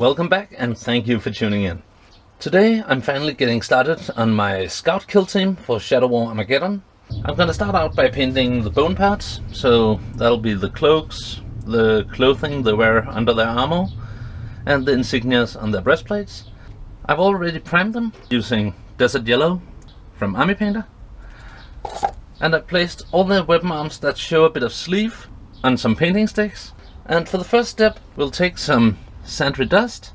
Welcome back and thank you for tuning in. Today I'm finally getting started on my scout kill team for Shadow War Armageddon. I'm gonna start out by painting the bone parts, so that'll be the cloaks, the clothing they wear under their armor, and the insignias on their breastplates. I've already primed them using Desert Yellow from Army Painter, and I've placed all the weapon arms that show a bit of sleeve on some painting sticks. And for the first step, we'll take some sandry dust,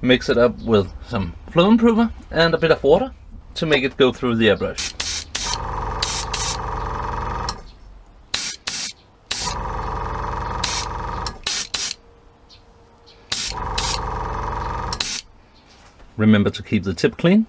mix it up with some flow improver and a bit of water to make it go through the airbrush. Remember to keep the tip clean.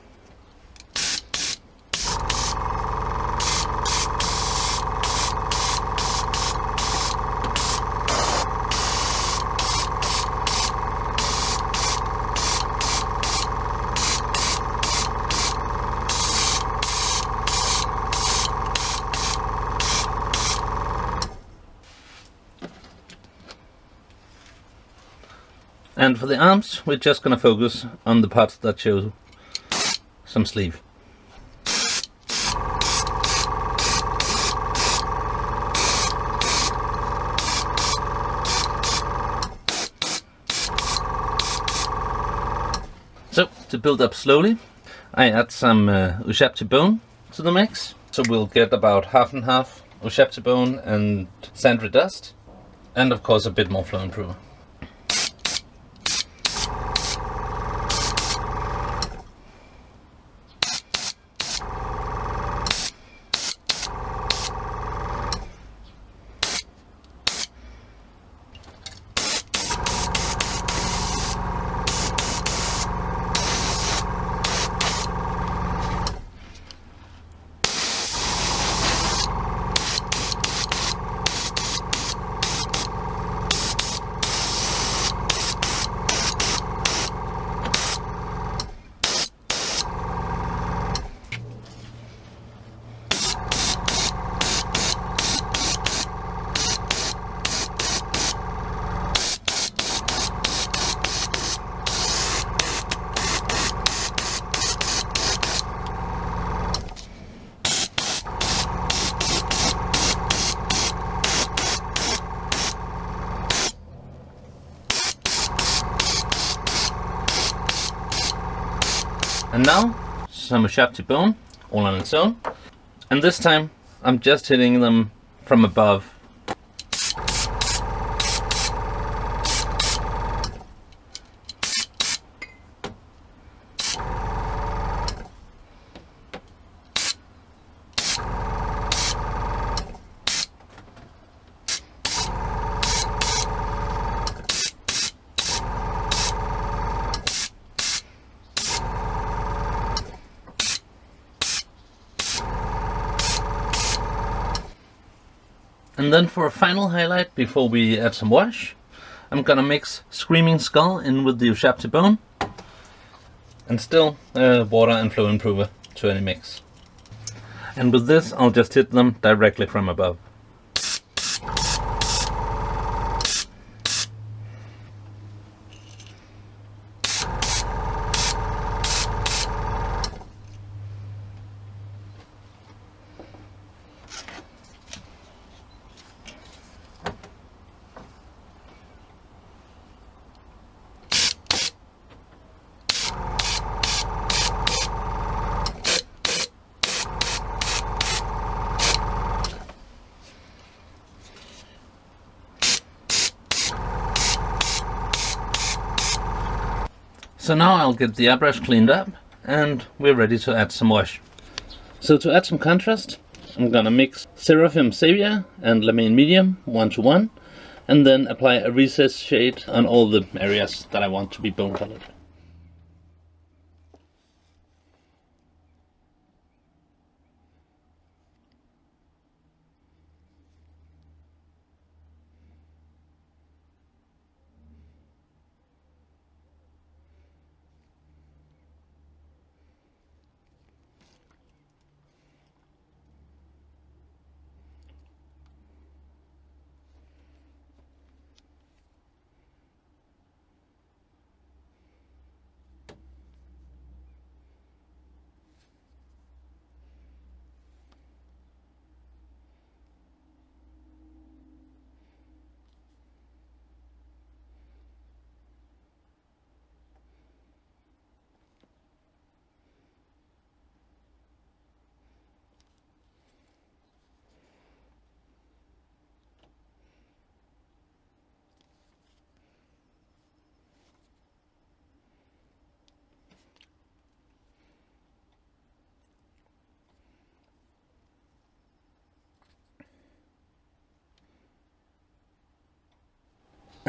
And for the arms, we're just going to focus on the parts that show some sleeve. So, to build up slowly, I add some Ushapti bone to the mix. So we'll get about half and half Ushapti bone and sandry dust, and of course a bit more flow improver. And now, some Ushapti bone, all on its own. And this time, I'm just hitting them from above. And then for a final highlight before we add some wash, I'm gonna mix Screaming Skull in with the Ushapti bone, and still water and flow improver to any mix. And with this I'll just hit them directly from above. So now I'll get the airbrush cleaned up and we're ready to add some wash. So to add some contrast, I'm gonna mix Seraphim Savior and Lamane Medium 1:1 and then apply a recess shade on all the areas that I want to be bone colored.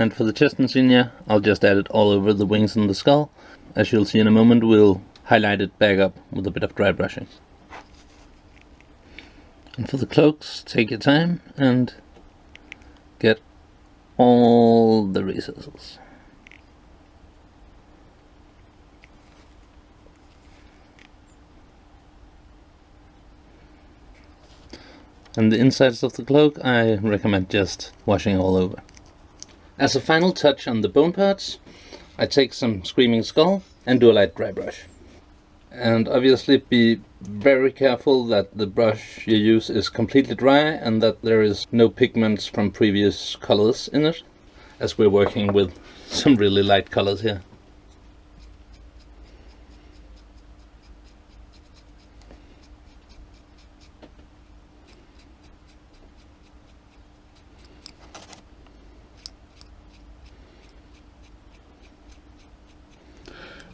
And for the chest insignia, I'll just add it all over the wings and the skull. As you'll see in a moment, we'll highlight it back up with a bit of dry brushing. And for the cloaks, take your time and get all the recesses. And the insides of the cloak, I recommend just washing all over. As a final touch on the bone parts, I take some Screaming Skull and do a light dry brush. And obviously be very careful that the brush you use is completely dry and that there is no pigments from previous colors in it, as we're working with some really light colors here.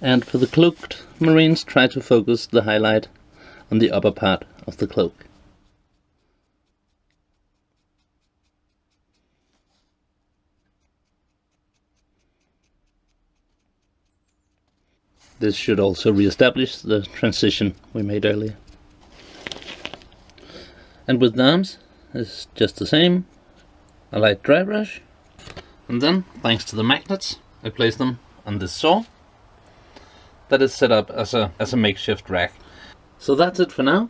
And for the cloaked marines, try to focus the highlight on the upper part of the cloak. This should also re-establish the transition we made earlier. And with the arms, it's just the same. A light dry brush. And then, thanks to the magnets, I place them on this saw that is set up as a makeshift rack. So that's it for now.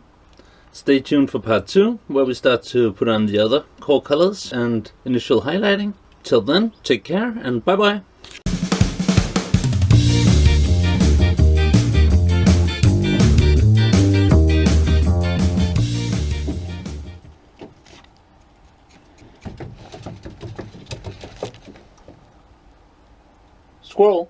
Stay tuned for part 2, where we start to put on the other core colors and initial highlighting. Till then, take care and bye bye. Squirrel.